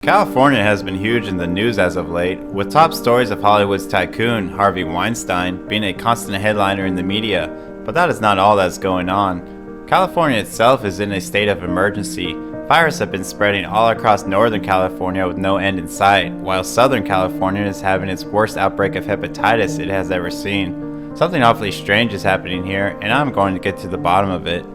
California has been huge in the news as of late, with top stories of Hollywood's Tycoon, Harvey Weinstein, being a constant headliner in the media, but that is not all that's going on. California itself is in a state of emergency. Fires have been spreading all across Northern California with no end in sight, while Southern California is having its worst outbreak of hepatitis it has ever seen. Something awfully strange is happening here, and I'm going to get to the bottom of it.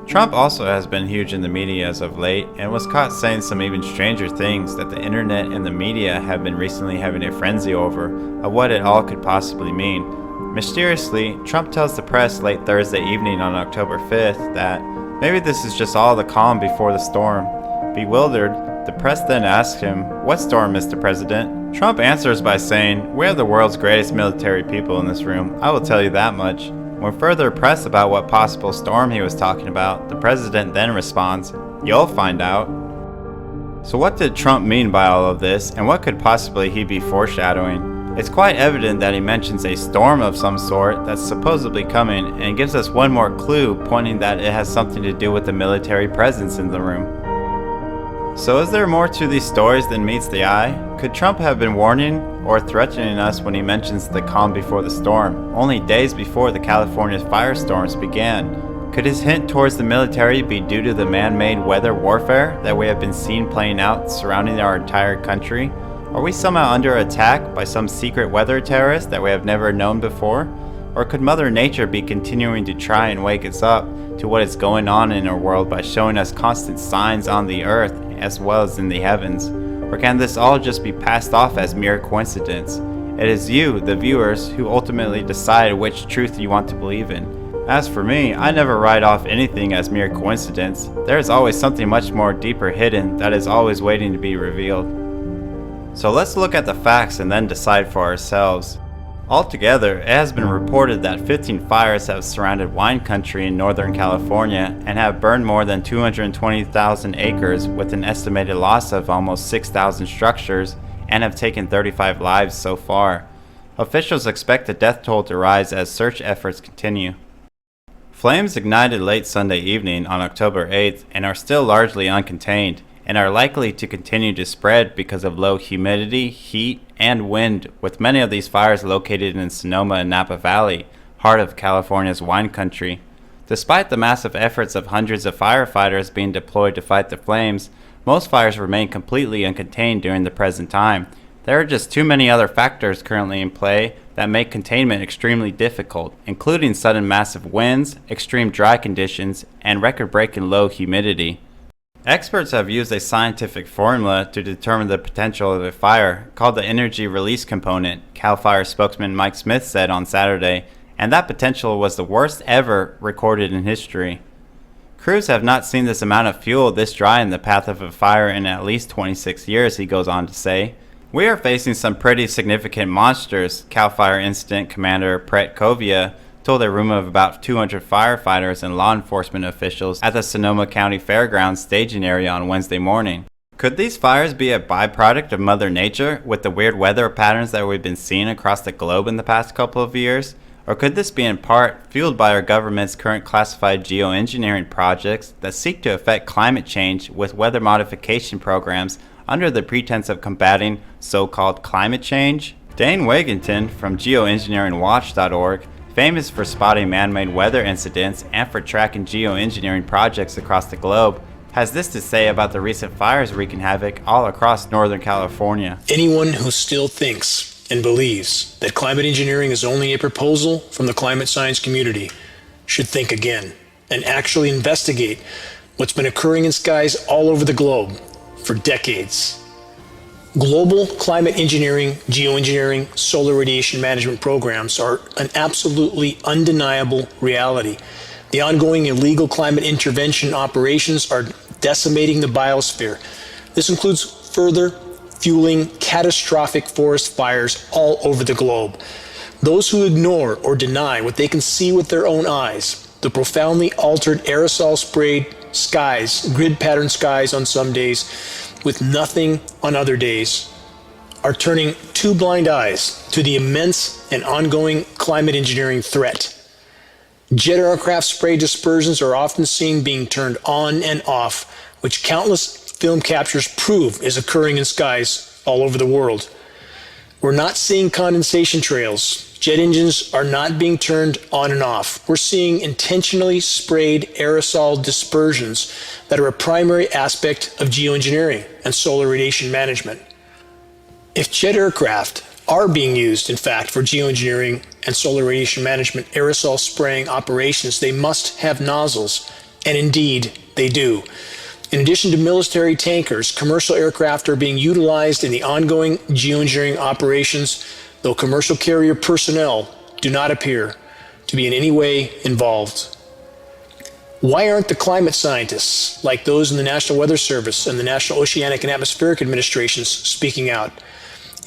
Trump also has been huge in the media as of late and was caught saying some even stranger things that the internet and the media have been recently having a frenzy over of what it all could possibly mean. Mysteriously, Trump tells the press late Thursday evening on October 5th that maybe this is just all the calm before the storm. Bewildered, the press then asks him, "What storm, Mr. President?" Trump answers by saying, "We have the world's greatest military people in this room, I will tell you that much." When further pressed about what possible storm he was talking about, the president then responds, "You'll find out." So what did Trump mean by all of this, and what could possibly he be foreshadowing? It's quite evident that he mentions a storm of some sort that's supposedly coming, and gives us one more clue pointing that it has something to do with the military presence in the room. So is there more to these stories than meets the eye? Could Trump have been warning or threatening us when he mentions the calm before the storm, only days before the California firestorms began? Could his hint towards the military be due to the man-made weather warfare that we have been seeing playing out surrounding our entire country? Are we somehow under attack by some secret weather terrorist that we have never known before? Or could Mother Nature be continuing to try and wake us up to what is going on in our world by showing us constant signs on the earth as well as in the heavens? Or can this all just be passed off as mere coincidence? It is you, the viewers, who ultimately decide which truth you want to believe in. As for me, I never write off anything as mere coincidence. There is always something much more deeper hidden that is always waiting to be revealed. So let's look at the facts and then decide for ourselves. Altogether, it has been reported that 15 fires have surrounded wine country in Northern California and have burned more than 220,000 acres with an estimated loss of almost 6,000 structures and have taken 35 lives so far. Officials expect the death toll to rise as search efforts continue. Flames ignited late Sunday evening on October 8th and are still largely uncontained, and are likely to continue to spread because of low humidity, heat, and wind, with many of these fires located in Sonoma and Napa Valley, heart of California's wine country. Despite the massive efforts of hundreds of firefighters being deployed to fight the flames, most fires remain completely uncontained during the present time. There are just too many other factors currently in play that make containment extremely difficult, including sudden massive winds, extreme dry conditions, and record-breaking low humidity. Experts have used a scientific formula to determine the potential of a fire, called the energy release component, CAL FIRE spokesman Mike Smith said on Saturday, and that potential was the worst ever recorded in history. Crews have not seen this amount of fuel this dry in the path of a fire in at least 26 years, he goes on to say. "We are facing some pretty significant monsters," CAL FIRE Incident Commander Pret Kovia told a room of about 200 firefighters and law enforcement officials at the Sonoma County Fairgrounds staging area on Wednesday morning. Could these fires be a byproduct of Mother Nature with the weird weather patterns that we've been seeing across the globe in the past couple of years? Or could this be in part fueled by our government's current classified geoengineering projects that seek to affect climate change with weather modification programs under the pretense of combating so-called climate change? Dane Wigington from geoengineeringwatch.org, famous for spotting man-made weather incidents and for tracking geoengineering projects across the globe, has this to say about the recent fires wreaking havoc all across Northern California. Anyone who still thinks and believes that climate engineering is only a proposal from the climate science community should think again and actually investigate what's been occurring in skies all over the globe for decades. Global climate engineering, geoengineering, solar radiation management programs are an absolutely undeniable reality. The ongoing illegal climate intervention operations are decimating the biosphere. This includes further fueling catastrophic forest fires all over the globe. Those who ignore or deny what they can see with their own eyes, the profoundly altered aerosol-sprayed skies, grid-patterned skies on some days, with nothing on other days, are turning two blind eyes to the immense and ongoing climate engineering threat. Jet aircraft spray dispersions are often seen being turned on and off which countless film captures prove is occurring in skies all over the world. We're not seeing condensation trails. Jet engines are not being turned on and off. We're seeing intentionally sprayed aerosol dispersions that are a primary aspect of geoengineering and solar radiation management. If jet aircraft are being used, in fact, for geoengineering and solar radiation management aerosol spraying operations, they must have nozzles, and indeed they do. In addition to military tankers, commercial aircraft are being utilized in the ongoing geoengineering operations, though commercial carrier personnel do not appear to be in any way involved. Why aren't the climate scientists, like those in the National Weather Service and the National Oceanic and Atmospheric Administrations, speaking out?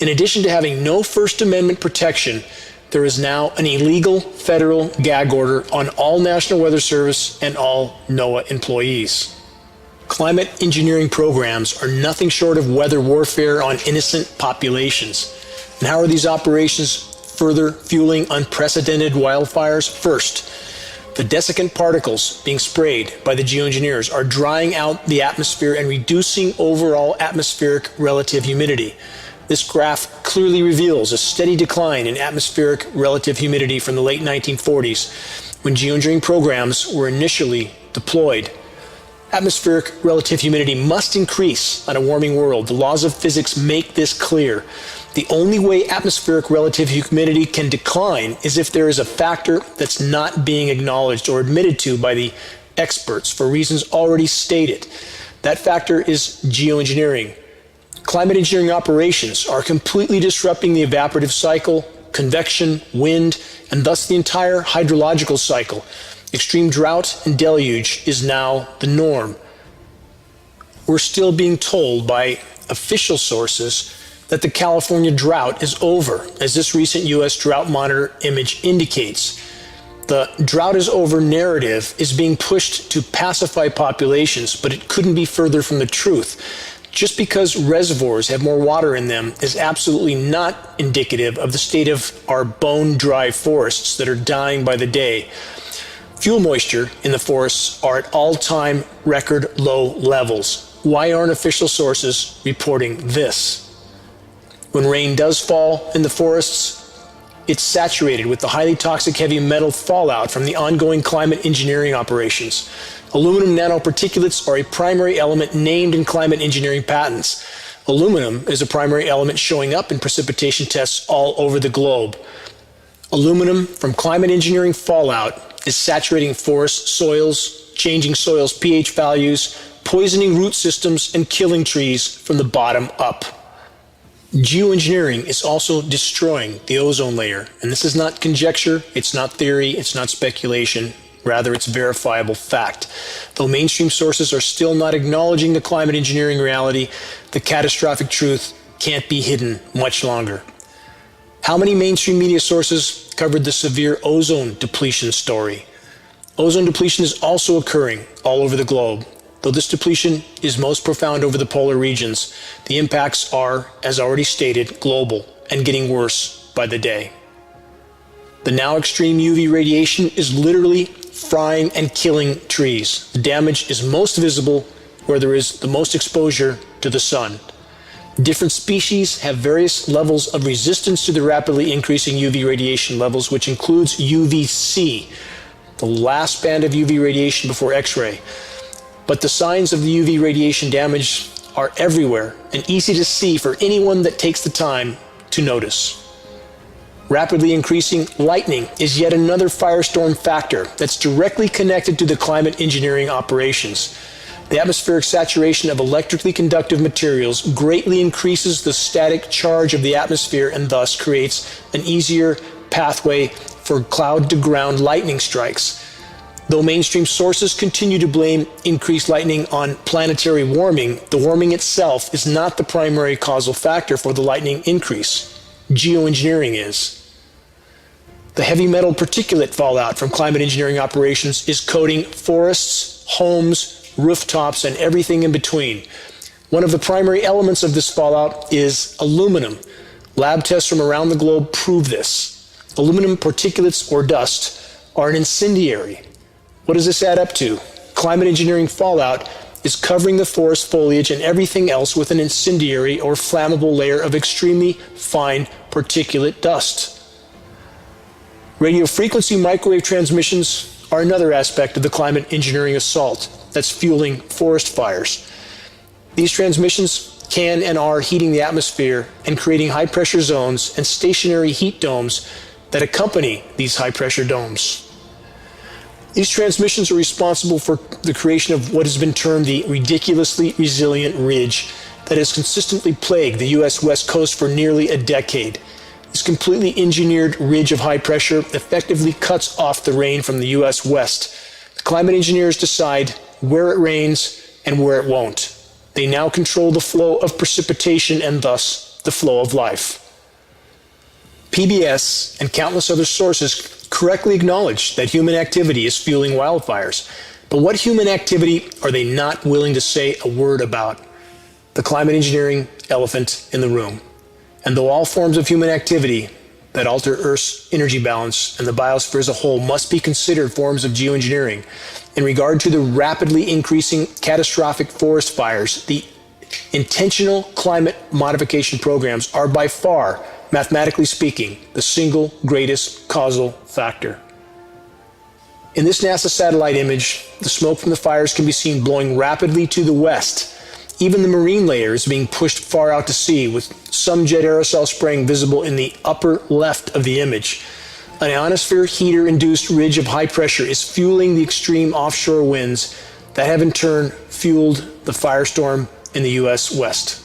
In addition to having no First Amendment protection, there is now an illegal federal gag order on all National Weather Service and all NOAA employees. Climate engineering programs are nothing short of weather warfare on innocent populations. And how are these operations further fueling unprecedented wildfires? First, the desiccant particles being sprayed by the geoengineers are drying out the atmosphere and reducing overall atmospheric relative humidity. This graph clearly reveals a steady decline in atmospheric relative humidity from the late 1940s, when geoengineering programs were initially deployed. Atmospheric relative humidity must increase on a warming world. The laws of physics make this clear. The only way atmospheric relative humidity can decline is if there is a factor that's not being acknowledged or admitted to by the experts for reasons already stated. That factor is geoengineering. Climate engineering operations are completely disrupting the evaporative cycle, convection, wind, and thus the entire hydrological cycle. Extreme drought and deluge is now the norm. We're still being told by official sources that the California drought is over, as this recent U.S. Drought Monitor image indicates. The drought is over narrative is being pushed to pacify populations, but it couldn't be further from the truth. Just because reservoirs have more water in them is absolutely not indicative of the state of our bone-dry forests that are dying by the day. Fuel moisture in the forests are at all-time record low levels. Why aren't official sources reporting this? When rain does fall in the forests, it's saturated with the highly toxic heavy metal fallout from the ongoing climate engineering operations. Aluminum nanoparticulates are a primary element named in climate engineering patents. Aluminum is a primary element showing up in precipitation tests all over the globe. Aluminum from climate engineering fallout is saturating forest soils, changing soils' pH values, poisoning root systems, and killing trees from the bottom up. Geoengineering is also destroying the ozone layer, and this is not conjecture, it's not theory, it's not speculation, rather it's verifiable fact. Though mainstream sources are still not acknowledging the climate engineering reality, the catastrophic truth can't be hidden much longer. How many mainstream media sources covered the severe ozone depletion story? Ozone depletion is also occurring all over the globe. Though this depletion is most profound over the polar regions, the impacts are, as already stated, global and getting worse by the day. The now extreme UV radiation is literally frying and killing trees. The damage is most visible where there is the most exposure to the sun. Different species have various levels of resistance to the rapidly increasing UV radiation levels, which includes UVC, the last band of UV radiation before X-ray. But the signs of the UV radiation damage are everywhere and easy to see for anyone that takes the time to notice. Rapidly increasing lightning is yet another firestorm factor that's directly connected to the climate engineering operations. The atmospheric saturation of electrically conductive materials greatly increases the static charge of the atmosphere and thus creates an easier pathway for cloud-to-ground lightning strikes. Though mainstream sources continue to blame increased lightning on planetary warming, the warming itself is not the primary causal factor for the lightning increase. Geoengineering is. The heavy metal particulate fallout from climate engineering operations is coating forests, homes, rooftops, and everything in between. One of the primary elements of this fallout is aluminum. Lab tests from around the globe prove this. Aluminum particulates or dust are an incendiary. What does this add up to? Climate engineering fallout is covering the forest foliage and everything else with an incendiary or flammable layer of extremely fine particulate dust. Radio frequency microwave transmissions are another aspect of the climate engineering assault that's fueling forest fires. These transmissions can and are heating the atmosphere and creating high-pressure zones and stationary heat domes that accompany these high-pressure domes. These transmissions are responsible for the creation of what has been termed the ridiculously resilient ridge that has consistently plagued the U.S. West Coast for nearly a decade. This completely engineered ridge of high pressure effectively cuts off the rain from the U.S. West. The climate engineers decide where it rains and where it won't. They now control the flow of precipitation and thus the flow of life. PBS and countless other sources correctly acknowledge that human activity is fueling wildfires. But what human activity are they not willing to say a word about? The climate engineering elephant in the room. And though all forms of human activity that alter Earth's energy balance and the biosphere as a whole must be considered forms of geoengineering, in regard to the rapidly increasing catastrophic forest fires, the intentional climate modification programs are by far, mathematically speaking, the single greatest causal factor. In this NASA satellite image, the smoke from the fires can be seen blowing rapidly to the west. Even the marine layer is being pushed far out to sea, with some jet aerosol spraying visible in the upper left of the image. An ionosphere heater-induced ridge of high pressure is fueling the extreme offshore winds that have in turn fueled the firestorm in the U.S. West.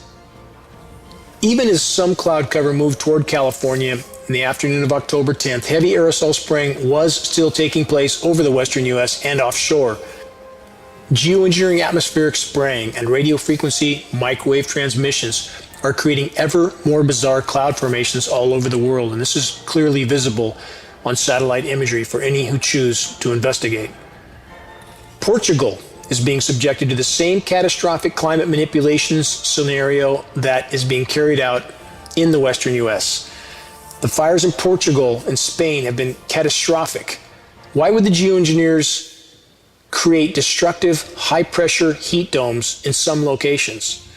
Even as some cloud cover moved toward California in the afternoon of October 10th, heavy aerosol spraying was still taking place over the western U.S. and offshore. Geoengineering atmospheric spraying and radio frequency microwave transmissions are creating ever more bizarre cloud formations all over the world, and this is clearly visible on satellite imagery for any who choose to investigate. Portugal is being subjected to the same catastrophic climate manipulations scenario that is being carried out in the western U.S. The fires in Portugal and Spain have been catastrophic. Why would the geoengineers create destructive high-pressure heat domes in some locations?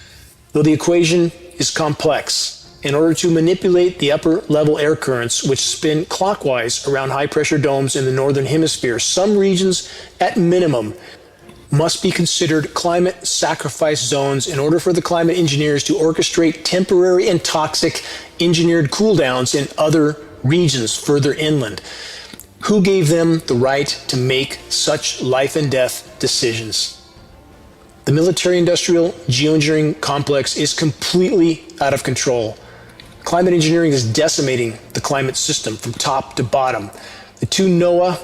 Though the equation is complex, in order to manipulate the upper-level air currents which spin clockwise around high-pressure domes in the northern hemisphere, some regions, at minimum, must be considered climate sacrifice zones in order for the climate engineers to orchestrate temporary and toxic engineered cooldowns in other regions further inland. Who gave them the right to make such life and death decisions? The military-industrial geoengineering complex is completely out of control. Climate engineering is decimating the climate system from top to bottom. The two NOAA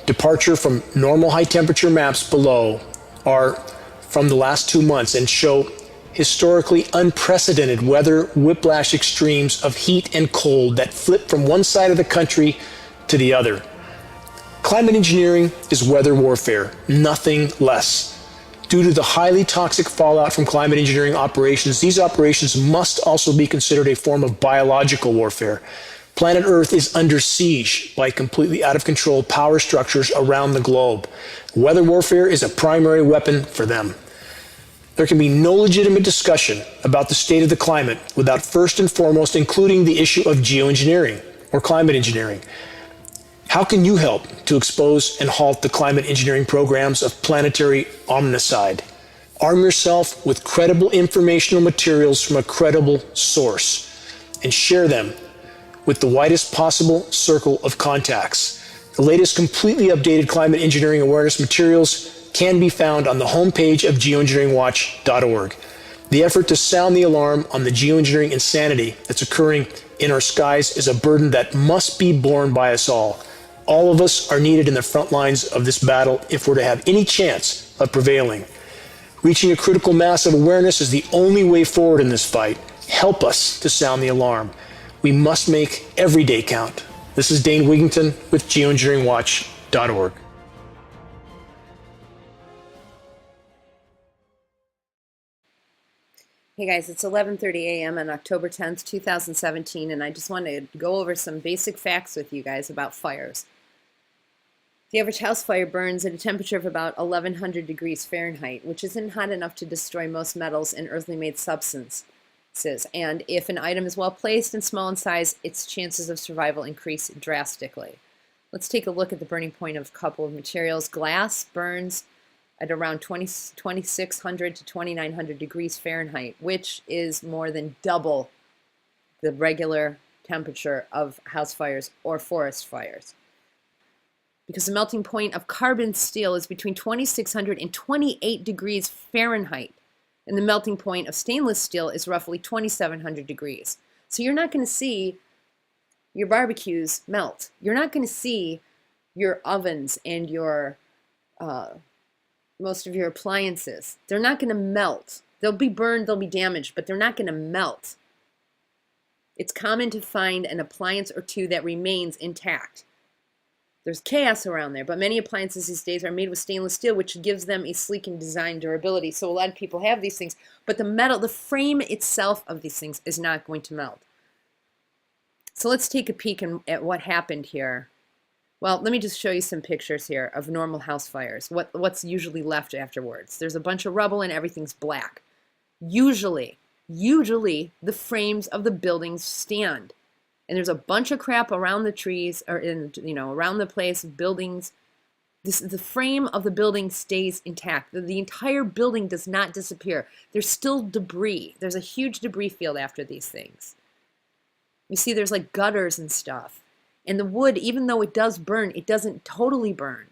departure from normal high temperature maps below are from the last 2 months and show historically unprecedented weather whiplash extremes of heat and cold that flip from one side of the country to the other. Climate engineering is weather warfare, nothing less. Due to the highly toxic fallout from climate engineering operations, these operations must also be considered a form of biological warfare. Planet Earth is under siege by completely out of control power structures around the globe. Weather warfare is a primary weapon for them. There can be no legitimate discussion about the state of the climate without first and foremost including the issue of geoengineering or climate engineering. How can you help to expose and halt the climate engineering programs of planetary omnicide? Arm yourself with credible informational materials from a credible source and share them with the widest possible circle of contacts. The latest completely updated climate engineering awareness materials can be found on the homepage of geoengineeringwatch.org. The effort to sound the alarm on the geoengineering insanity that's occurring in our skies is a burden that must be borne by us all. All of us are needed in the front lines of this battle if we're to have any chance of prevailing. Reaching a critical mass of awareness is the only way forward in this fight. Help us to sound the alarm. We must make every day count. This is Dane Wigington with geoengineeringwatch.org. Hey guys, it's 11:30 a.m. on October 10th, 2017, and I just wanted to go over some basic facts with you guys about fires. The average house fire burns at a temperature of about 1100 degrees Fahrenheit, which isn't hot enough to destroy most metals and earthly made substances. And if an item is well placed and small in size, its chances of survival increase drastically. Let's take a look at the burning point of a couple of materials. Glass burns at around 2600 to 2900 degrees Fahrenheit, which is more than double the regular temperature of house fires or forest fires. Because the melting point of carbon steel is between 2600 and 28 degrees Fahrenheit, and the melting point of stainless steel is roughly 2700 degrees. So you're not going to see your barbecues melt. You're not going to see your ovens and your most of your appliances. They're not going to melt. They'll be burned, they'll be damaged, but they're not going to melt. It's common to find an appliance or two that remains intact. There's chaos around there, but many appliances these days are made with stainless steel, which gives them a sleek and design durability. So a lot of people have these things, but the metal, the frame itself of these things is not going to melt. So let's take a peek at what happened here. Well, let me just show you some pictures here of normal house fires. What's usually left afterwards? There's a bunch of rubble and everything's black. Usually the frames of the buildings stand. And there's a bunch of crap around the trees, or around the place, buildings. The frame of the building stays intact. The entire building does not disappear. There's still debris. There's a huge debris field after these things. You see there's like gutters and stuff. And the wood, even though it does burn, it doesn't totally burn.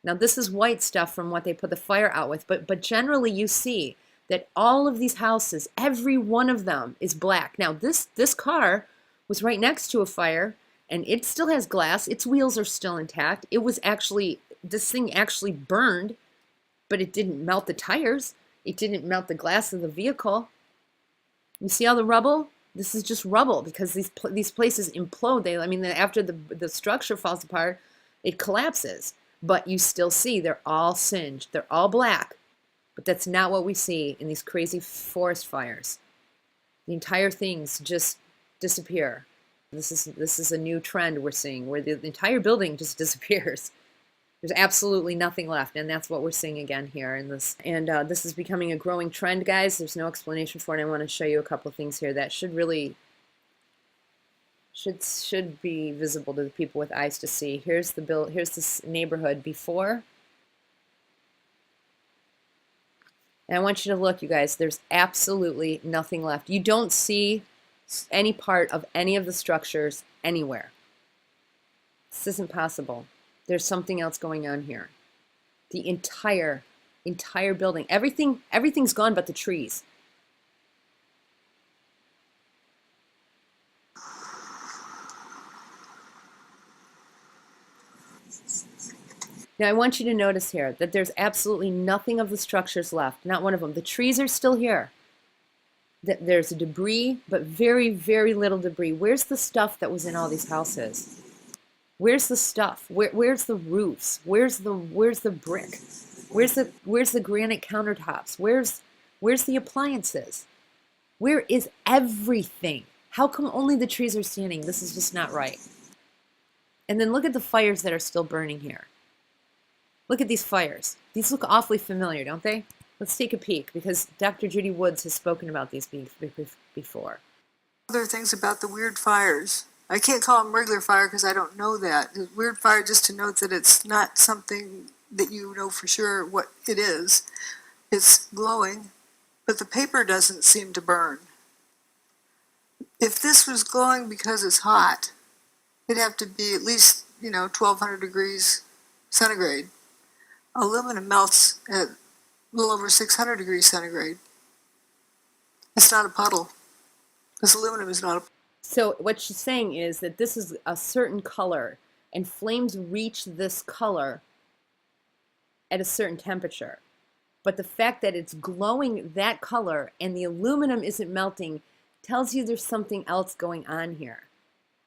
Now this is white stuff from what they put the fire out with, but generally you see that all of these houses, every one of them is black. Now this car was right next to a fire, and it still has glass. Its wheels are still intact. This thing actually burned, but it didn't melt the tires. It didn't melt the glass of the vehicle. You see all the rubble? This is just rubble because these places implode. After the structure falls apart, it collapses. But you still see they're all singed. They're all black. But that's not what we see in these crazy forest fires. The entire things just disappear. This is a new trend we're seeing where the entire building just disappears. There's absolutely nothing left, and that's what we're seeing again here in this. And this is becoming a growing trend, guys. There's no explanation for it. I want to show you a couple of things here that should be visible to the people with eyes to see. Here's this neighborhood before. And I want you to look, you guys. There's absolutely nothing left. You don't see any part of any of the structures anywhere. This isn't possible. There's something else going on here. The entire building, everything's gone but the trees. Now I want you to notice here that there's absolutely nothing of the structures left, not one of them. The trees are still here. There's debris, but very, very little debris. Where's the stuff that was in all these houses? Where's the stuff? Where's the roofs? Where's the brick? Where's the granite countertops? Where's the appliances? Where is everything? How come only the trees are standing? This is just not right. And then look at the fires that are still burning here. Look at these fires. These look awfully familiar, don't they? Let's take a peek, because Dr. Judy Woods has spoken about these before. Other things about the weird fires. I can't call them regular fire because I don't know that. Weird fire, just to note that it's not something that you know for sure what it is. It's glowing, but the paper doesn't seem to burn. If this was glowing because it's hot, it'd have to be at least, 1200 degrees centigrade. Aluminum melts at a little over 600 degrees centigrade. It's not a puddle, because aluminum is not a puddle. So what she's saying is that this is a certain color, and flames reach this color at a certain temperature. But the fact that it's glowing that color and the aluminum isn't melting tells you there's something else going on here.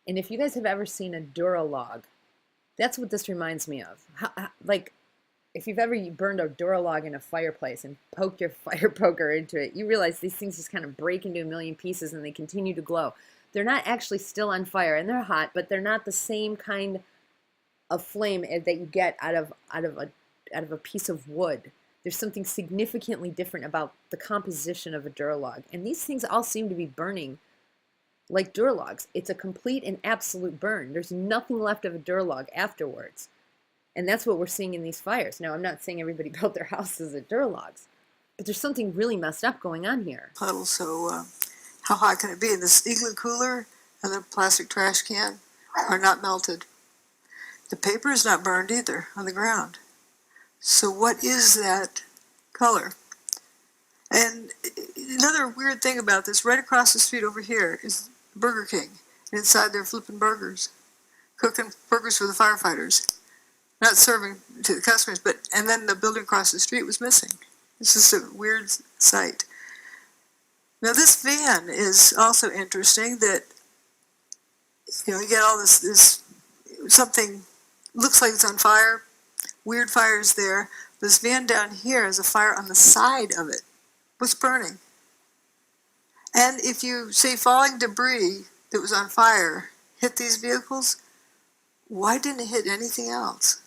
And if you guys have ever seen a Duralog, that's what this reminds me of. If you've ever burned a Duralog in a fireplace and poked your fire poker into it, you realize these things just kind of break into a million pieces and they continue to glow. They're not actually still on fire, and they're hot, but they're not the same kind of flame that you get out of a piece of wood. There's something significantly different about the composition of a Duralog. And these things all seem to be burning like Duralogs. It's a complete and absolute burn. There's nothing left of a Duralog afterwards. And that's what we're seeing in these fires. Now, I'm not saying everybody built their houses at Duralogs, but there's something really messed up going on here. Puddle, so how hot can it be? This igloo cooler and the plastic trash can are not melted. The paper is not burned either on the ground. So what is that color? And another weird thing about this, right across the street over here is Burger King. And inside they're flipping burgers, cooking burgers for the firefighters. Not serving to the customers, and then the building across the street was missing. It's just a weird sight. Now this van is also interesting that, you get all this something looks like it's on fire, weird fires there. This van down here has a fire on the side of it. What's burning? And if you say falling debris that was on fire hit these vehicles, why didn't it hit anything else?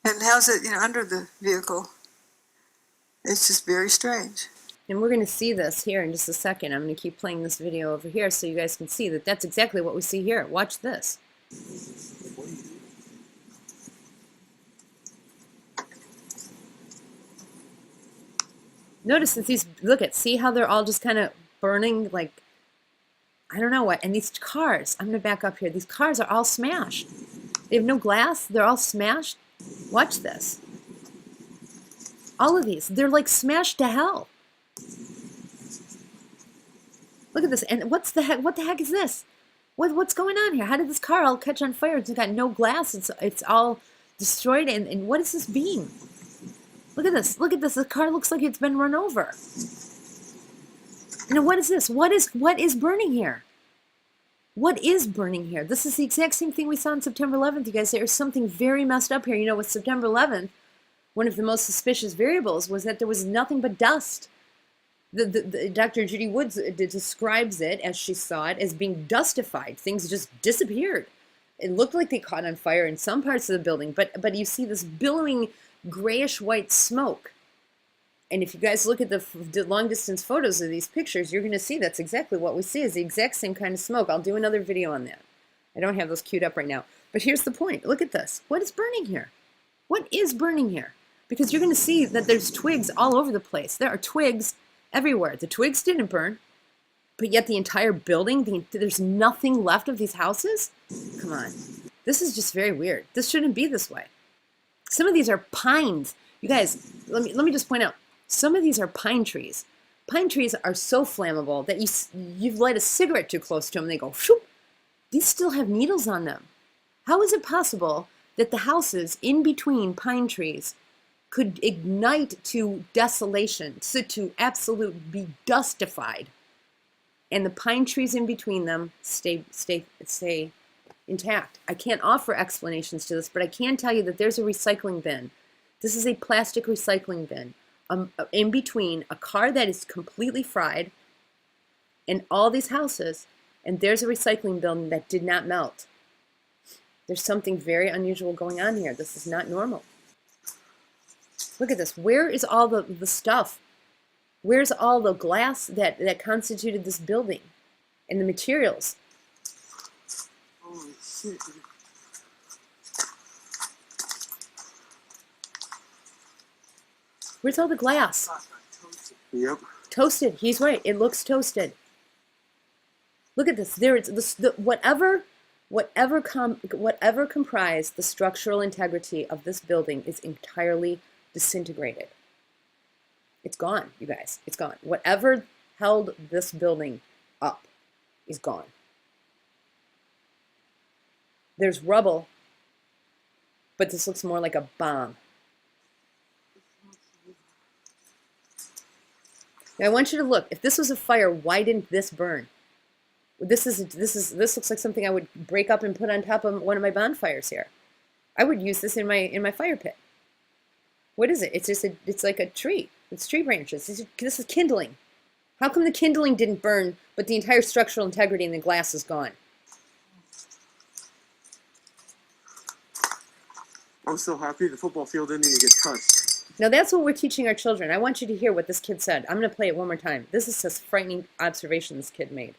And how's it, under the vehicle? It's just very strange. And we're going to see this here in just a second. I'm going to keep playing this video over here so you guys can see that that's exactly what we see here. Watch this. Notice that these, see how they're all just kind of burning like, I don't know what. And these cars, I'm going to back up here. These cars are all smashed. They have no glass. They're all smashed. Watch this. All of these, they're like smashed to hell. Look at this. And what the heck is this? What's going on here? How did this car all catch on fire? It's got no glass. It's all destroyed. And what is this beam? Look at this. Look at this. The car looks like it's been run over. Now, what is this? What is burning here? What is burning here? This is the exact same thing we saw on September 11th, you guys. There's something very messed up here. With September 11th, one of the most suspicious variables was that there was nothing but dust. Dr. Judy Woods describes it, as she saw it, as being dustified. Things just disappeared. It looked like they caught on fire in some parts of the building, but you see this billowing grayish-white smoke. And if you guys look at the long-distance photos of these pictures, you're going to see that's exactly what we see is the exact same kind of smoke. I'll do another video on that. I don't have those queued up right now. But here's the point. Look at this. What is burning here? What is burning here? Because you're going to see that there's twigs all over the place. There are twigs everywhere. The twigs didn't burn, but yet the entire building, there's nothing left of these houses? Come on. This is just very weird. This shouldn't be this way. Some of these are pines. You guys, let me just point out. Some of these are pine trees. Pine trees are so flammable that you light a cigarette too close to them and they go, shoo. These still have needles on them. How is it possible that the houses in between pine trees could ignite to desolation, so to absolute be dustified, and the pine trees in between them stay intact? I can't offer explanations to this, but I can tell you that there's a recycling bin. This is a plastic recycling bin. In between a car that is completely fried and all these houses, and there's a recycling bin that did not melt. There's something very unusual going on here. This is not normal. Look at this. Where is all the stuff? Where's all the glass that constituted this building and the materials? Holy shit. Where's all the glass? Yep. Toasted. He's right. It looks toasted. Look at this. There it's whatever comprised the structural integrity of this building is entirely disintegrated. It's gone, you guys. It's gone. Whatever held this building up is gone. There's rubble, but this looks more like a bomb. Now I want you to look. If this was a fire, why didn't this burn? This looks like something I would break up and put on top of one of my bonfires here. I would use this in my fire pit. What is it? It's like a tree. It's tree branches. This is kindling. How come the kindling didn't burn, but the entire structural integrity in the glass is gone? I'm so happy the football field didn't even get touched. Now that's what we're teaching our children. I want you to hear what this kid said. I'm going to play it one more time. This is a frightening observation this kid made.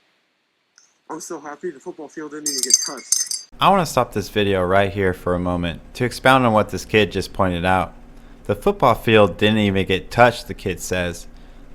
I'm so happy the football field didn't even get touched. I want to stop this video right here for a moment to expound on what this kid just pointed out. The football field didn't even get touched, the kid says.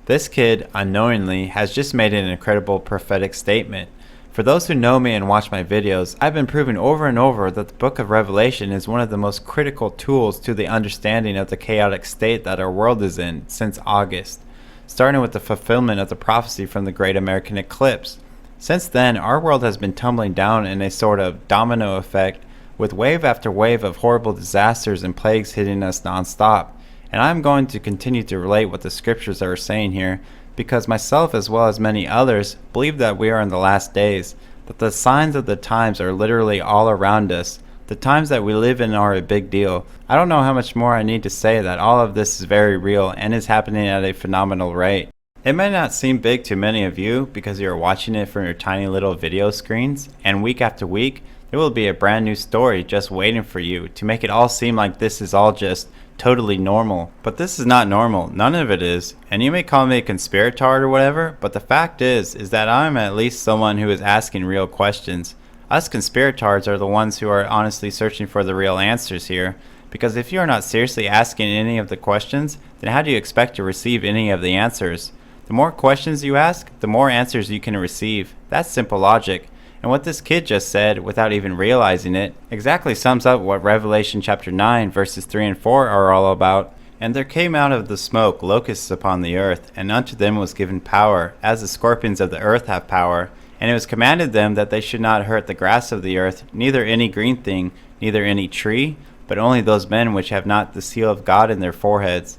This kid, unknowingly, has just made an incredible prophetic statement. For those who know me and watch my videos, I've been proving over and over that the book of Revelation is one of the most critical tools to the understanding of the chaotic state that our world is in since August, starting with the fulfillment of the prophecy from the Great American Eclipse. Since then, our world has been tumbling down in a sort of domino effect, with wave after wave of horrible disasters and plagues hitting us non-stop. And I'm going to continue to relate what the scriptures are saying here, because myself as well as many others believe that we are in the last days, that the signs of the times are literally all around us. The times that we live in are a big deal. I don't know how much more I need to say that all of this is very real and is happening at a phenomenal rate. It may not seem big to many of you because you are watching it from your tiny little video screens, and week after week there will be a brand new story just waiting for you to make it all seem like this is all just totally normal. But this is not normal. None of it is. And you may call me a conspiratard or whatever, but the fact is that I'm at least someone who is asking real questions. Us conspiratards are the ones who are honestly searching for the real answers here, because if you are not seriously asking any of the questions, then how do you expect to receive any of the answers? The more questions you ask, the more answers you can receive. That's simple logic. And what this kid just said, without even realizing it, exactly sums up what Revelation chapter 9 verses 3 and 4 are all about. And there came out of the smoke locusts upon the earth, and unto them was given power, as the scorpions of the earth have power. And it was commanded them that they should not hurt the grass of the earth, neither any green thing, neither any tree, but only those men which have not the seal of God in their foreheads.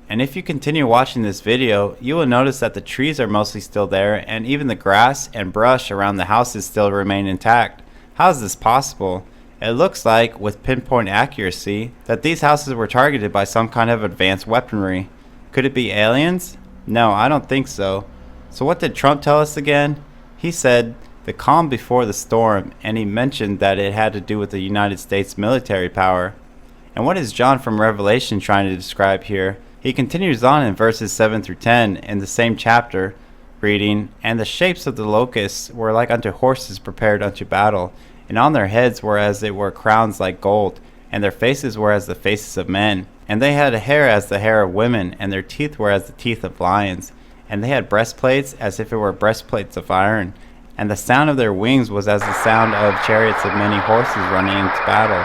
And if you continue watching this video, you will notice that the trees are mostly still there, and even the grass and brush around the houses still remain intact. How is this possible? It looks like, with pinpoint accuracy, that these houses were targeted by some kind of advanced weaponry. Could it be aliens? No, I don't think so. So what did Trump tell us again? He said, the calm before the storm, and he mentioned that it had to do with the United States military power. And what is John from Revelation trying to describe here? He continues on in verses 7 through 10 in the same chapter, reading, And the shapes of the locusts were like unto horses prepared unto battle, and on their heads were as it were crowns like gold, and their faces were as the faces of men. And they had hair as the hair of women, and their teeth were as the teeth of lions. And they had breastplates as if it were breastplates of iron. And the sound of their wings was as the sound of chariots of many horses running into battle.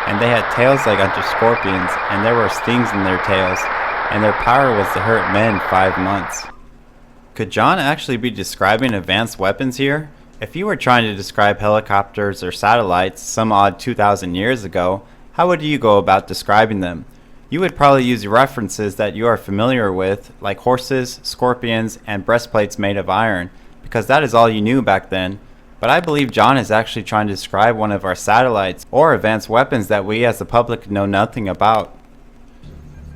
And they had tails like unto scorpions, and there were stings in their tails. And their power was to hurt men 5 months. Could John actually be describing advanced weapons here? If you were trying to describe helicopters or satellites some odd 2,000 years ago, how would you go about describing them? You would probably use references that you are familiar with, like horses, scorpions, and breastplates made of iron, because that is all you knew back then. But I believe John is actually trying to describe one of our satellites or advanced weapons that we as the public know nothing about.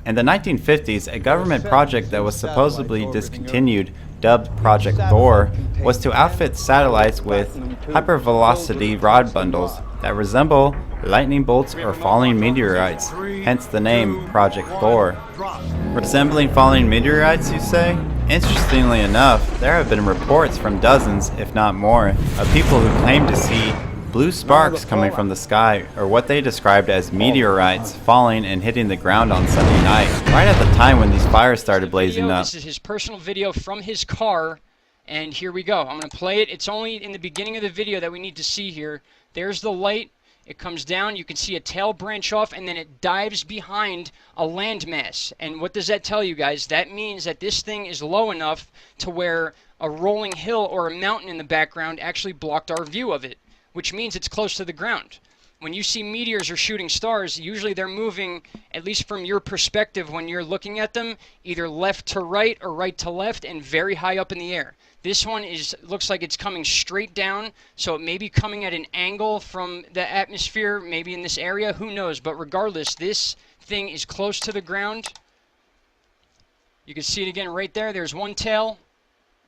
In the 1950s, a government project that was supposedly discontinued, dubbed Project Thor, was to outfit satellites with hypervelocity rod bundles that resemble lightning bolts or falling meteorites, hence the name Project Thor. Resembling falling meteorites, you say? Interestingly enough, there have been reports from dozens, if not more, of people who claim to see blue sparks coming from the sky, or what they described as meteorites, falling and hitting the ground on Sunday night, right at the time when these fires started blazing up. This is his personal video from his car, and here we go. I'm going to play it. It's only in the beginning of the video that we need to see here. There's the light. It comes down. You can see a tail branch off, and then it dives behind a landmass. And what does that tell you guys? That means that this thing is low enough to where a rolling hill or a mountain in the background actually blocked our view of it, which means it's close to the ground. When you see meteors or shooting stars, usually they're moving, at least from your perspective when you're looking at them, either left to right or right to left and very high up in the air. This one looks like it's coming straight down, so it may be coming at an angle from the atmosphere, maybe in this area, who knows. But regardless, this thing is close to the ground. You can see it again right there. There's one tail.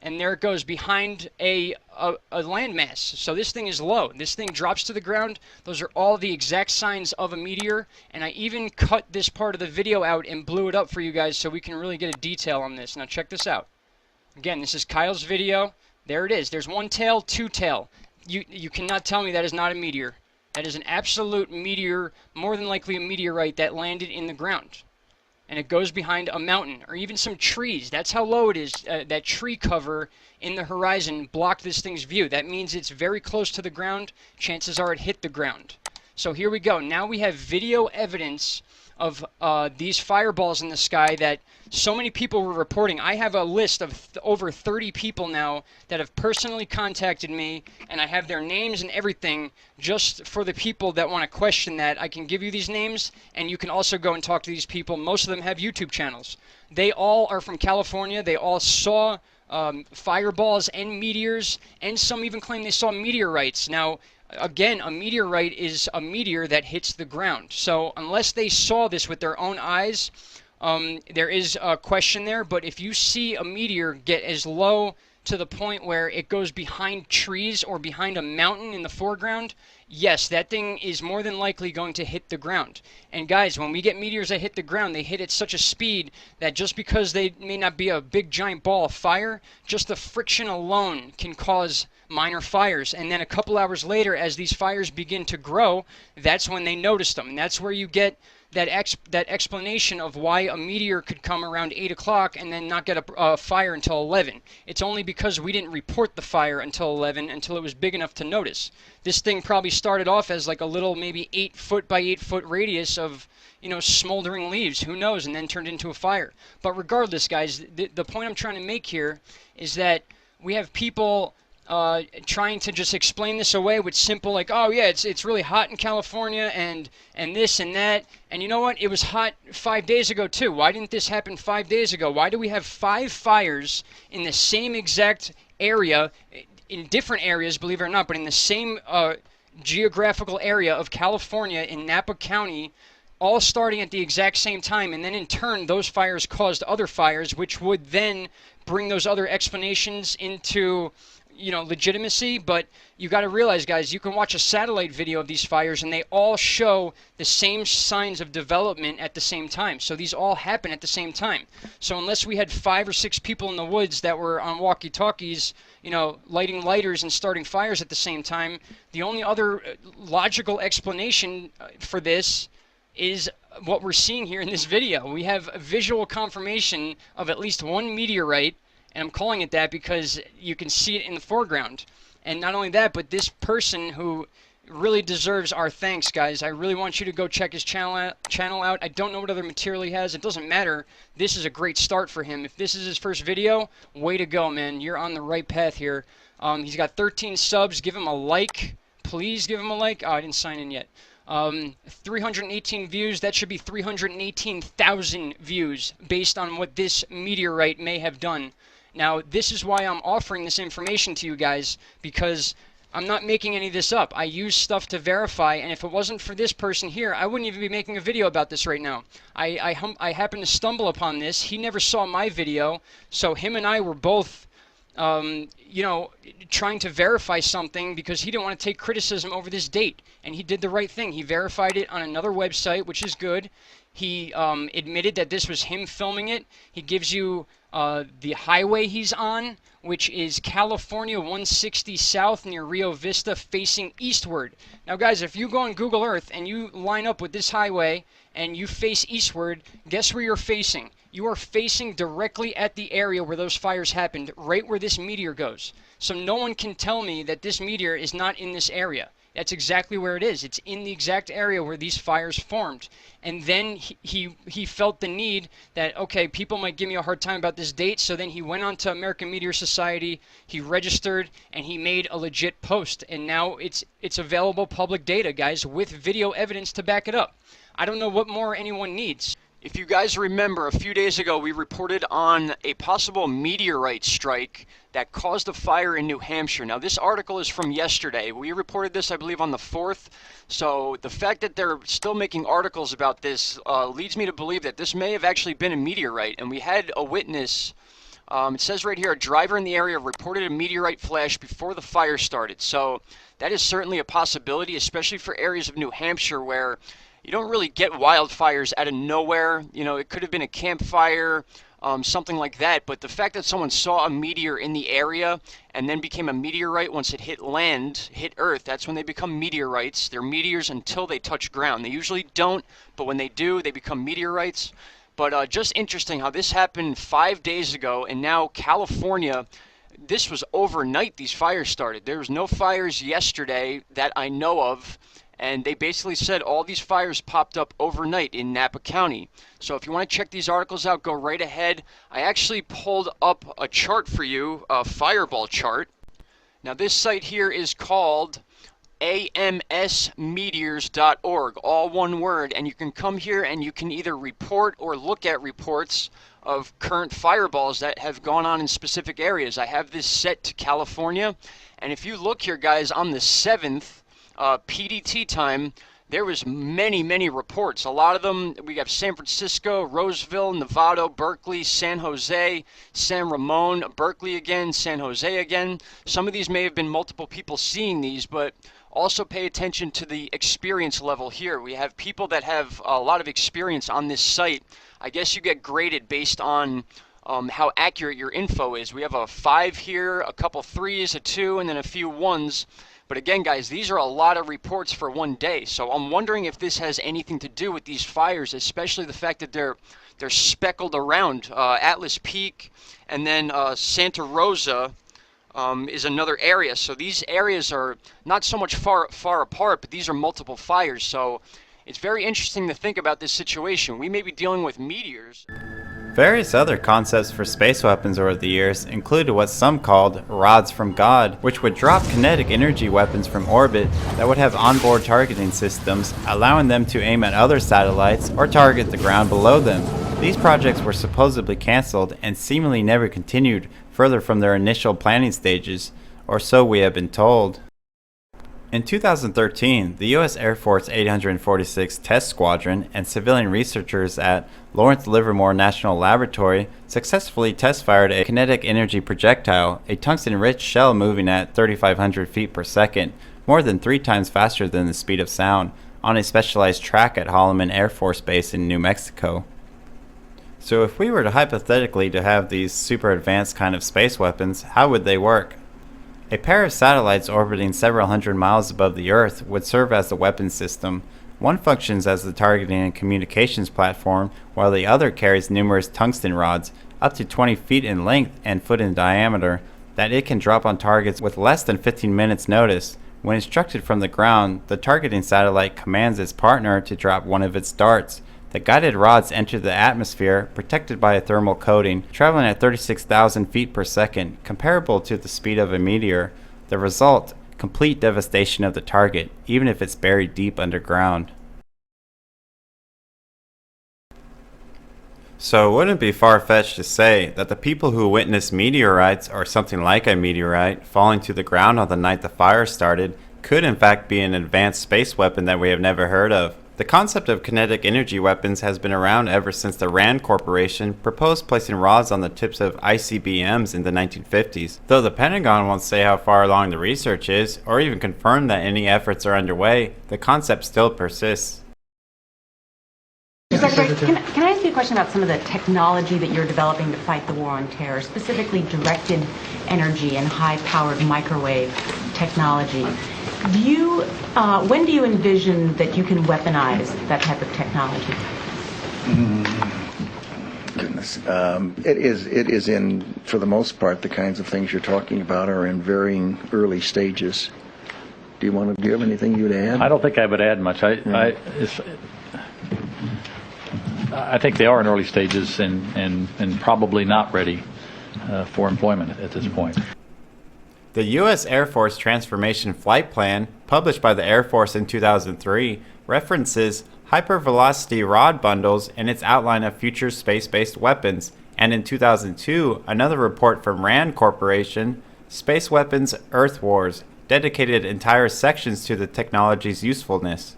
and there it goes behind a landmass. So this thing is low. This thing drops to the ground. Those are all the exact signs of a meteor, and I even cut this part of the video out and blew it up for you guys so we can really get a detail on this. Now check this out. Again, this is Kyle's video. There it is. There's one tail, two tail. You cannot tell me that is not a meteor. That is an absolute meteor, more than likely a meteorite that landed in the ground. And it goes behind a mountain or even some trees. That's how low it is. That tree cover in the horizon blocked this thing's view. That means it's very close to the ground. Chances are it hit the ground. So here we go. Now we have video evidence of these fireballs in the sky that so many people were reporting. I have a list of over 30 people now that have personally contacted me, and I have their names and everything just for the people that want to question that. I can give you these names, and you can also go and talk to these people. Most of them have YouTube channels. They all are from California. They all saw fireballs and meteors, and some even claim they saw meteorites. Now, again, a meteorite is a meteor that hits the ground. So unless they saw this with their own eyes, there is a question there. But if you see a meteor get as low to the point where it goes behind trees or behind a mountain in the foreground, yes, that thing is more than likely going to hit the ground. And guys, when we get meteors that hit the ground, they hit at such a speed that just because they may not be a big giant ball of fire, just the friction alone can cause minor fires. And then a couple hours later, as these fires begin to grow, that's when they notice them. And that's where you get that explanation of why a meteor could come around 8 o'clock and then not get a fire until 11. It's only because we didn't report the fire until 11, until it was big enough to notice. This thing probably started off as like a little maybe 8 foot by 8 foot radius of, you know, smoldering leaves, who knows, and then turned into a fire. But regardless, guys, the point I'm trying to make here is that we have people trying to just explain this away with simple, like, oh yeah, it's really hot in California and this and that. And you know what? It was hot 5 days ago too. Why didn't this happen 5 days ago? Why do we have 5 fires in the same exact area, in different areas, believe it or not, but in the same geographical area of California in Napa County, all starting at the exact same time, and then in turn those fires caused other fires, which would then bring those other explanations into, you know, legitimacy. But you got to realize, guys, you can watch a satellite video of these fires and they all show the same signs of development at the same time. So these all happen at the same time. So unless we had 5 or 6 people in the woods that were on walkie-talkies, you know, lighting lighters and starting fires at the same time, the only other logical explanation for this is what we're seeing here in this video. We have a visual confirmation of at least one meteorite, and I'm calling it that because you can see it in the foreground. And not only that, but this person who really deserves our thanks, guys. I really want you to go check his channel out. I don't know what other material he has. It doesn't matter. This is a great start for him. If this is his first video, way to go, man. You're on the right path here. He's got 13 subs. Give him a like. Please give him a like. Oh, I didn't sign in yet. 318 views. That should be 318,000 views based on what this meteorite may have done. Now, this is why I'm offering this information to you guys, because I'm not making any of this up. I use stuff to verify, and if it wasn't for this person here, I wouldn't even be making a video about this right now. I happened to stumble upon this. He never saw my video, so him and I were both, you know, trying to verify something because he didn't want to take criticism over this date, and he did the right thing. He verified it on another website, which is good. He admitted that this was him filming it. He gives you the highway he's on, which is California 160 South near Rio Vista, facing eastward. Now, guys, if you go on Google Earth and you line up with this highway and you face eastward, guess where you're facing? You are facing directly at the area where those fires happened, right where this meteor goes. So no one can tell me that this meteor is not in this area. That's exactly where it is. It's in the exact area where these fires formed. And then he felt the need that, okay, people might give me a hard time about this date, so then he went on to American Meteor Society, he registered, and he made a legit post. And now it's available public data, guys, with video evidence to back it up. I don't know what more anyone needs. If you guys remember, a few days ago we reported on a possible meteorite strike that caused a fire in New Hampshire. Now, this article is from yesterday. We reported this, I believe, on the 4th. So the fact that they're still making articles about this leads me to believe that this may have actually been a meteorite. And we had a witness It says right here, a driver in the area reported a meteorite flash before the fire started. So that is certainly a possibility, especially for areas of New Hampshire where you don't really get wildfires out of nowhere. You know, it could have been a campfire, something like that. But the fact that someone saw a meteor in the area and then became a meteorite once it hit land, hit Earth, that's when they become meteorites. They're meteors until they touch ground. They usually don't, but when they do, they become meteorites. But just interesting how this happened 5 days ago, and now California, this was overnight these fires started. There was no fires yesterday that I know of, and they basically said all these fires popped up overnight in Napa County. So if you want to check these articles out, go right ahead. I actually pulled up a chart for you, a fireball chart. Now this site here is called amsmeteors.org, all one word, and you can come here and you can either report or look at reports of current fireballs that have gone on in specific areas. I have this set to California, and if you look here, guys, on the 7th PDT time, there was many reports. A lot of them, we have San Francisco, Roseville, Novato, Berkeley, San Jose, San Ramon, Berkeley again, San Jose again. Some of these may have been multiple people seeing these, but also pay attention to the experience level here. We have people that have a lot of experience on this site. I guess you get graded based on how accurate your info is. We have a 5 here, a couple 3s, a 2, and then a few 1s. But again, guys, these are a lot of reports for one day. So I'm wondering if this has anything to do with these fires, especially the fact that they're speckled around. Atlas Peak and then Santa Rosa is another area. So these areas are not so much far apart, but these are multiple fires. So it's very interesting to think about this situation. We may be dealing with meteors. Various other concepts for space weapons over the years included what some called rods from God, which would drop kinetic energy weapons from orbit that would have onboard targeting systems, allowing them to aim at other satellites or target the ground below them. These projects were supposedly cancelled and seemingly never continued further from their initial planning stages, or so we have been told. In 2013, the U.S. Air Force 846 Test Squadron and civilian researchers at Lawrence Livermore National Laboratory successfully test-fired a kinetic energy projectile, a tungsten-rich shell moving at 3,500 feet per second, more than 3 times faster than the speed of sound, on a specialized track at Holloman Air Force Base in New Mexico. So if we were to hypothetically to have these super advanced kind of space weapons, how would they work? A pair of satellites orbiting several hundred miles above the Earth would serve as the weapons system. One functions as the targeting and communications platform, while the other carries numerous tungsten rods, up to 20 feet in length and foot in diameter, that it can drop on targets with less than 15 minutes notice. When instructed from the ground, the targeting satellite commands its partner to drop one of its darts. The guided rods enter the atmosphere, protected by a thermal coating, traveling at 36,000 feet per second, comparable to the speed of a meteor. The result, complete devastation of the target, even if it's buried deep underground. So it wouldn't be far-fetched to say that the people who witnessed meteorites, or something like a meteorite, falling to the ground on the night the fire started, could in fact be an advanced space weapon that we have never heard of. The concept of kinetic energy weapons has been around ever since the RAND Corporation proposed placing rods on the tips of ICBMs in the 1950s. Though the Pentagon won't say how far along the research is, or even confirm that any efforts are underway, the concept still persists. Secretary, can I ask you a question about some of the technology that you're developing to fight the war on terror, specifically directed energy and high-powered microwave technology? When do you envision that you can weaponize that type of technology? Goodness, it is in, for the most part, the kinds of things you're talking about are in varying early stages. Do you have anything you'd add? I don't think I would add much. I think they are in early stages and probably not ready for employment at this point. The U.S. Air Force Transformation Flight Plan, published by the Air Force in 2003, references hypervelocity rod bundles in its outline of future space-based weapons, and in 2002, another report from RAND Corporation, Space Weapons Earth Wars, dedicated entire sections to the technology's usefulness.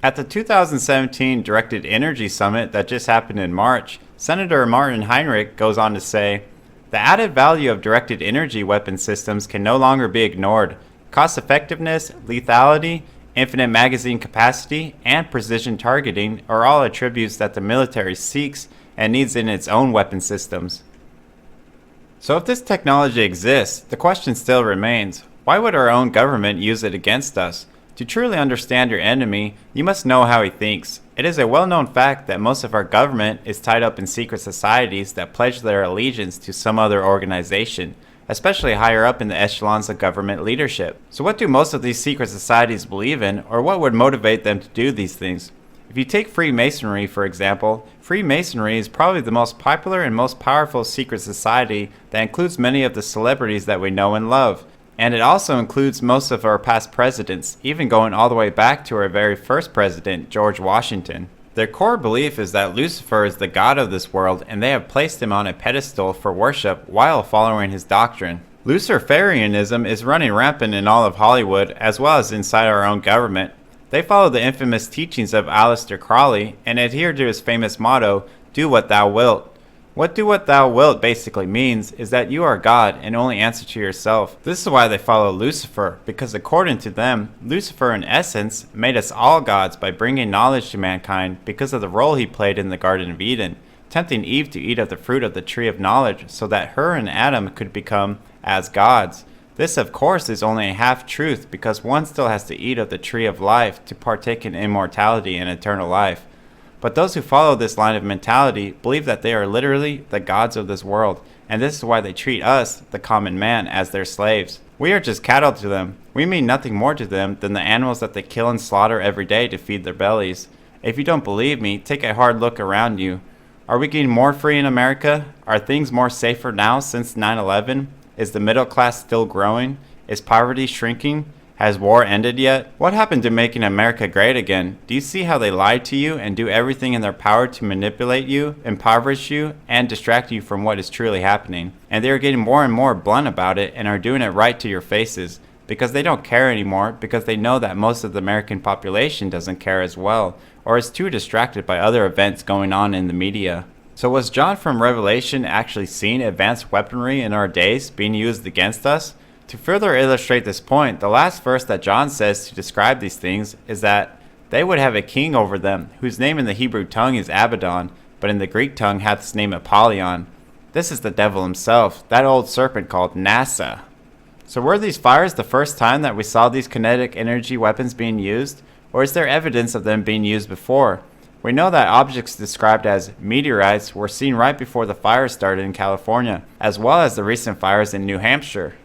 At the 2017 Directed Energy Summit that just happened in March, Senator Martin Heinrich goes on to say, The added value of directed energy weapon systems can no longer be ignored. Cost effectiveness, lethality, infinite magazine capacity, and precision targeting are all attributes that the military seeks and needs in its own weapon systems. So if this technology exists, the question still remains, why would our own government use it against us? To truly understand your enemy, you must know how he thinks. It is a well-known fact that most of our government is tied up in secret societies that pledge their allegiance to some other organization, especially higher up in the echelons of government leadership. So what do most of these secret societies believe in, or what would motivate them to do these things? If you take Freemasonry, for example, Freemasonry is probably the most popular and most powerful secret society that includes many of the celebrities that we know and love. And it also includes most of our past presidents, even going all the way back to our very first president, George Washington. Their core belief is that Lucifer is the god of this world, and they have placed him on a pedestal for worship while following his doctrine. Luciferianism is running rampant in all of Hollywood, as well as inside our own government. They follow the infamous teachings of Aleister Crowley and adhere to his famous motto, "Do what thou wilt." What "do what thou wilt" basically means is that you are God and only answer to yourself. This is why they follow Lucifer, because according to them, Lucifer in essence made us all gods by bringing knowledge to mankind because of the role he played in the Garden of Eden, tempting Eve to eat of the fruit of the tree of knowledge so that her and Adam could become as gods. This of course is only a half-truth because one still has to eat of the tree of life to partake in immortality and eternal life. But those who follow this line of mentality believe that they are literally the gods of this world, and this is why they treat us, the common man, as their slaves. We are just cattle to them. We mean nothing more to them than the animals that they kill and slaughter every day to feed their bellies. If you don't believe me, take a hard look around you. Are we getting more free in America? Are things more safer now since 9/11? Is the middle class still growing? Is poverty shrinking? Has war ended yet? What happened to making America great again? Do you see how they lie to you and do everything in their power to manipulate you, impoverish you, and distract you from what is truly happening? And they are getting more and more blunt about it and are doing it right to your faces because they don't care anymore, because they know that most of the American population doesn't care as well, or is too distracted by other events going on in the media. So was John from Revelation actually seeing advanced weaponry in our days being used against us? To further illustrate this point, the last verse that John says to describe these things is that they would have a king over them, whose name in the Hebrew tongue is Abaddon, but in the Greek tongue hath his name Apollyon. This is the devil himself, that old serpent called NASA. So were these fires the first time that we saw these kinetic energy weapons being used, or is there evidence of them being used before? We know that objects described as meteorites were seen right before the fires started in California, as well as the recent fires in New Hampshire.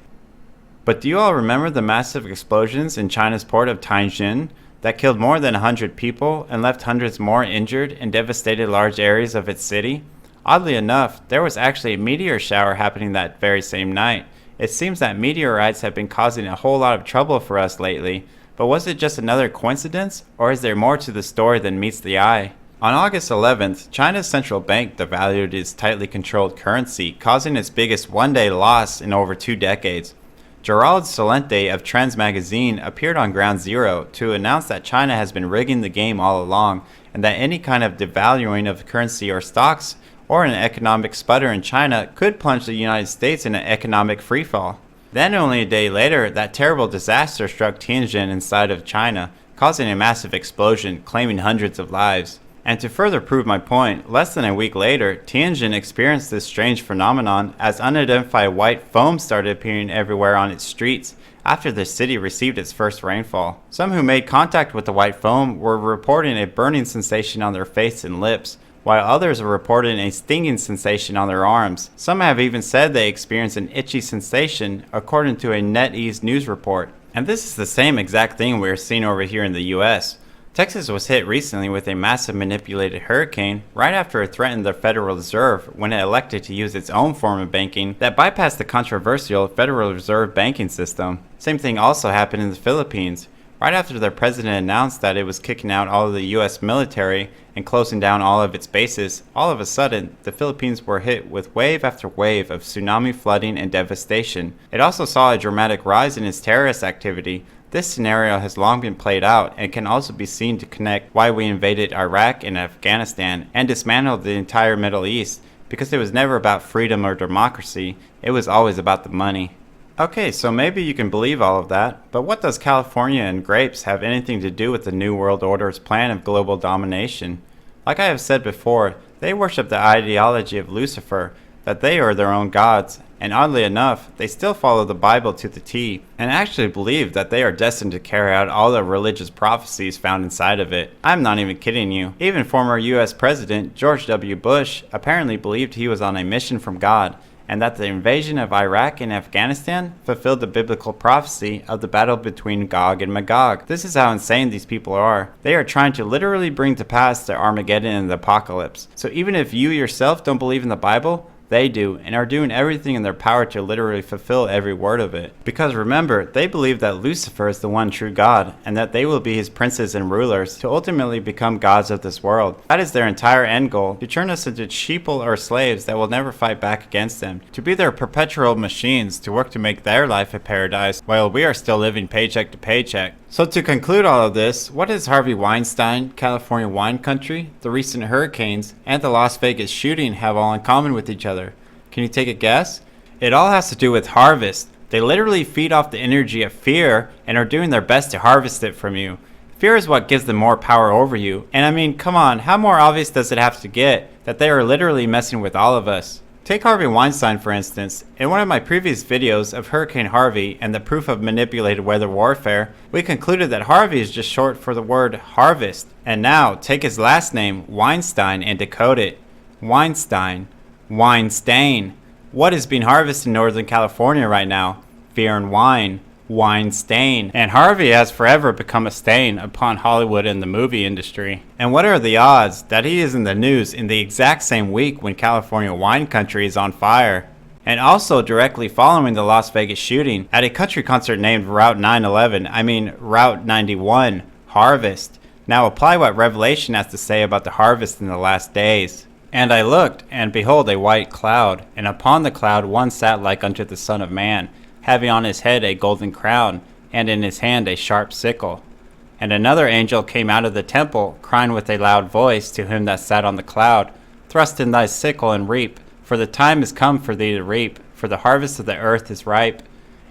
But do you all remember the massive explosions in China's port of Tianjin that killed more than 100 people and left hundreds more injured and devastated large areas of its city? Oddly enough, there was actually a meteor shower happening that very same night. It seems that meteorites have been causing a whole lot of trouble for us lately, but was it just another coincidence, or is there more to the story than meets the eye? On August 11th, China's central bank devalued its tightly controlled currency, causing its biggest one-day loss in over 2 decades. Gerald Celente of Trends magazine appeared on Ground Zero to announce that China has been rigging the game all along, and that any kind of devaluing of currency or stocks or an economic sputter in China could plunge the United States in an economic freefall. Then only a day later, that terrible disaster struck Tianjin inside of China, causing a massive explosion, claiming hundreds of lives. And to further prove my point, less than a week later, Tianjin experienced this strange phenomenon as unidentified white foam started appearing everywhere on its streets after the city received its first rainfall. Some who made contact with the white foam were reporting a burning sensation on their face and lips, while others were reporting a stinging sensation on their arms. Some have even said they experienced an itchy sensation, according to a NetEase news report. And this is the same exact thing we are seeing over here in the US. Texas was hit recently with a massive manipulated hurricane right after it threatened the Federal Reserve when it elected to use its own form of banking that bypassed the controversial Federal Reserve banking system. Same thing also happened in the Philippines. Right after their president announced that it was kicking out all of the US military and closing down all of its bases, all of a sudden, the Philippines were hit with wave after wave of tsunami flooding and devastation. It also saw a dramatic rise in its terrorist activity. This scenario has long been played out and can also be seen to connect why we invaded Iraq and Afghanistan and dismantled the entire Middle East, because it was never about freedom or democracy, it was always about the money. Okay, so maybe you can believe all of that, but what does California and grapes have anything to do with the New World Order's plan of global domination? Like I have said before, they worship the ideology of Lucifer, that they are their own gods, and oddly enough, they still follow the Bible to the T, and actually believe that they are destined to carry out all the religious prophecies found inside of it. I'm not even kidding you. Even former US President George W. Bush apparently believed he was on a mission from God, and that the invasion of Iraq and Afghanistan fulfilled the biblical prophecy of the battle between Gog and Magog. This is how insane these people are. They are trying to literally bring to pass the Armageddon and the apocalypse. So even if you yourself don't believe in the Bible, they do, and are doing everything in their power to literally fulfill every word of it. Because remember, they believe that Lucifer is the one true God, and that they will be his princes and rulers to ultimately become gods of this world. That is their entire end goal, to turn us into sheeple or slaves that will never fight back against them, to be their perpetual machines to work to make their life a paradise, while we are still living paycheck to paycheck. So to conclude all of this, what does Harvey Weinstein, California wine country, the recent hurricanes, and the Las Vegas shooting have all in common with each other? Can you take a guess? It all has to do with harvest. They literally feed off the energy of fear and are doing their best to harvest it from you. Fear is what gives them more power over you. And I mean, come on, how more obvious does it have to get that they are literally messing with all of us? Take Harvey Weinstein for instance. In one of my previous videos of Hurricane Harvey and the proof of manipulated weather warfare, we concluded that Harvey is just short for the word harvest. And now, take his last name, Weinstein, and decode it. Weinstein. Weinstein. What is being harvested in Northern California right now? Fear and wine. Weinstein. And Harvey has forever become a stain upon Hollywood and the movie industry. And what are the odds that he is in the news in the exact same week when California wine country is on fire? And also directly following the Las Vegas shooting at a country concert named Route 911, Route 91, Harvest. Now apply what Revelation has to say about the harvest in the last days. And I looked, and behold a white cloud, and upon the cloud one sat like unto the Son of Man, having on his head a golden crown, and in his hand a sharp sickle. And another angel came out of the temple, crying with a loud voice to him that sat on the cloud, Thrust in thy sickle and reap, for the time is come for thee to reap, for the harvest of the earth is ripe.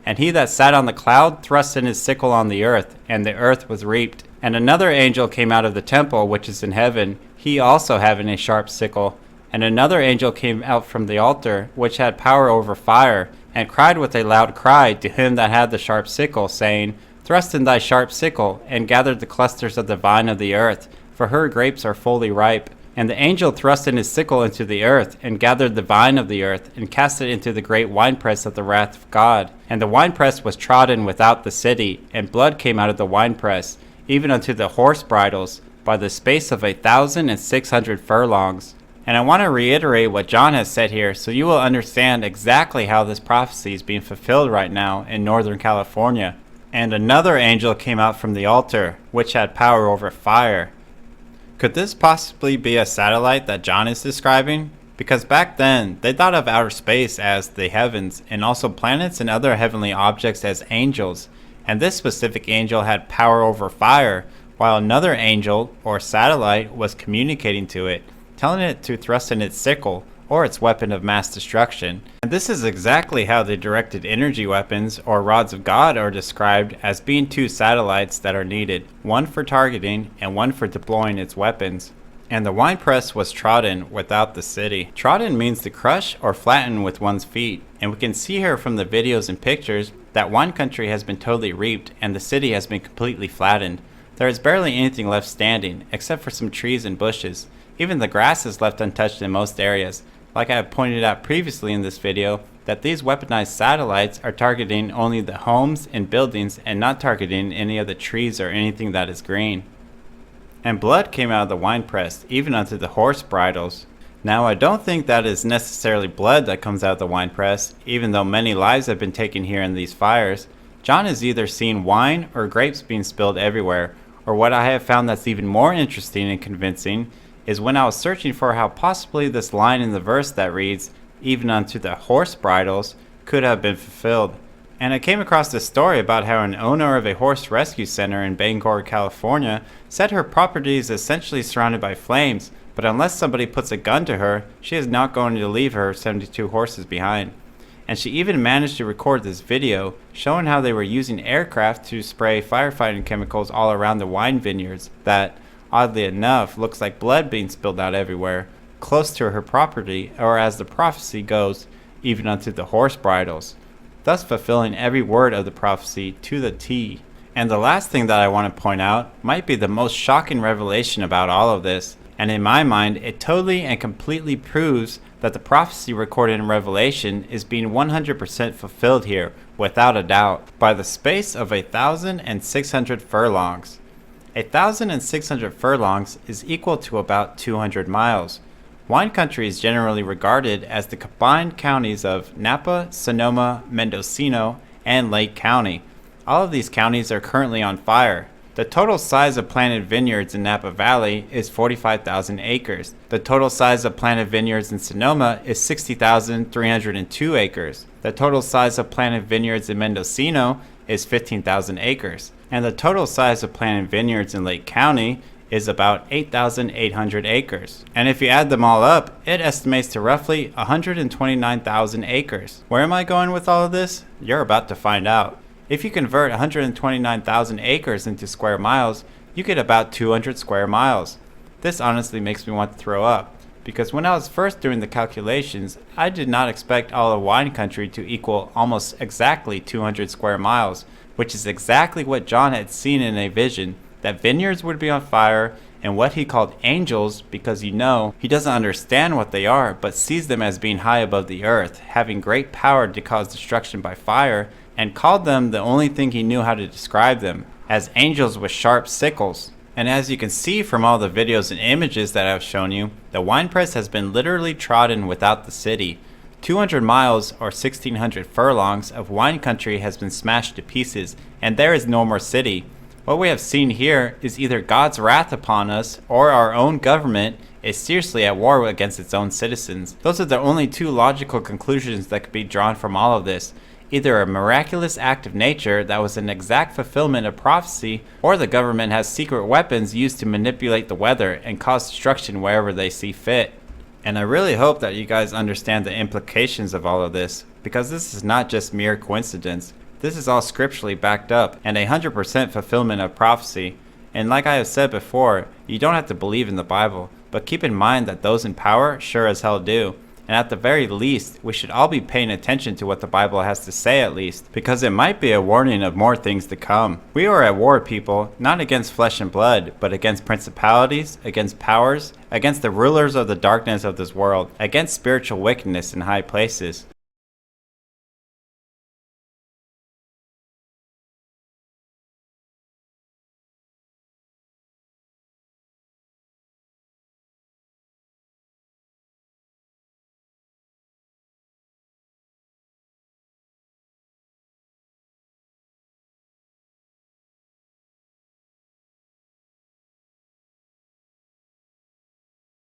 And he that sat on the cloud thrust in his sickle on the earth, and the earth was reaped. And another angel came out of the temple which is in heaven, he also having a sharp sickle. And another angel came out from the altar, which had power over fire, and cried with a loud cry to him that had the sharp sickle, saying, Thrust in thy sharp sickle, and gather the clusters of the vine of the earth, for her grapes are fully ripe. And the angel thrust in his sickle into the earth, and gathered the vine of the earth, and cast it into the great winepress of the wrath of God. And the winepress was trodden without the city, and blood came out of the winepress, even unto the horse bridles, by the space of 1,600 furlongs. And I want to reiterate what John has said here so you will understand exactly how this prophecy is being fulfilled right now in Northern California. And another angel came out from the altar, which had power over fire. Could this possibly be a satellite that John is describing? Because back then, they thought of outer space as the heavens, and also planets and other heavenly objects as angels. And this specific angel had power over fire, while another angel, or satellite, was communicating to it, telling it to thrust in its sickle, or its weapon of mass destruction. And this is exactly how the directed energy weapons, or rods of God, are described as being two satellites that are needed, one for targeting and one for deploying its weapons. And the winepress was trodden without the city. Trodden means to crush or flatten with one's feet, and we can see here from the videos and pictures that wine country has been totally reaped and the city has been completely flattened. There is barely anything left standing, except for some trees and bushes. Even the grass is left untouched in most areas. Like I have pointed out previously in this video, that these weaponized satellites are targeting only the homes and buildings and not targeting any of the trees or anything that is green. And blood came out of the winepress, even unto the horse bridles. Now I don't think that is necessarily blood that comes out of the winepress, even though many lives have been taken here in these fires. John has either seen wine or grapes being spilled everywhere, or what I have found that's even more interesting and convincing is when I was searching for how possibly this line in the verse that reads, even unto the horse bridles, could have been fulfilled. And I came across this story about how an owner of a horse rescue center in Bangor, California, said her property is essentially surrounded by flames, But unless somebody puts a gun to her, she is not going to leave her 72 horses behind. And she even managed to record this video showing how they were using aircraft to spray firefighting chemicals all around the wine vineyards that, oddly enough, looks like blood being spilled out everywhere, close to her property, or as the prophecy goes, even unto the horse bridles, thus fulfilling every word of the prophecy to the T. And the last thing that I want to point out might be the most shocking revelation about all of this, and in my mind, it totally and completely proves that the prophecy recorded in Revelation is being 100% fulfilled here, without a doubt, by the space of 1,600 furlongs. 1,600 furlongs is equal to about 200 miles. Wine country is generally regarded as the combined counties of Napa, Sonoma, Mendocino, and Lake County. All of these counties are currently on fire. The total size of planted vineyards in Napa Valley is 45,000 acres. The total size of planted vineyards in Sonoma is 60,302 acres. The total size of planted vineyards in Mendocino is 15,000 acres. And the total size of planted vineyards in Lake County is about 8,800 acres. And if you add them all up, it estimates to roughly 129,000 acres. Where am I going with all of this? You're about to find out. If you convert 129,000 acres into square miles, you get about 200 square miles. This honestly makes me want to throw up, because when I was first doing the calculations, I did not expect all of wine country to equal almost exactly 200 square miles, which is exactly what John had seen in a vision, that vineyards would be on fire, and what he called angels, because he doesn't understand what they are, but sees them as being high above the earth, having great power to cause destruction by fire, and called them the only thing he knew how to describe them, as angels with sharp sickles. And as you can see from all the videos and images that I've shown you, the wine press has been literally trodden without the city. 200 miles or 1,600 furlongs of wine country has been smashed to pieces, and there is no more city. What we have seen here is either God's wrath upon us, or our own government is seriously at war against its own citizens. Those are the only two logical conclusions that could be drawn from all of this. Either a miraculous act of nature that was an exact fulfillment of prophecy, or the government has secret weapons used to manipulate the weather and cause destruction wherever they see fit. And I really hope that you guys understand the implications of all of this, because this is not just mere coincidence. This is all scripturally backed up and 100% fulfillment of prophecy. And like I have said before, you don't have to believe in the Bible, but keep in mind that those in power sure as hell do. And at the very least, we should all be paying attention to what the Bible has to say at least, because it might be a warning of more things to come. We are at war, people, not against flesh and blood, but against principalities, against powers, against the rulers of the darkness of this world, against spiritual wickedness in high places.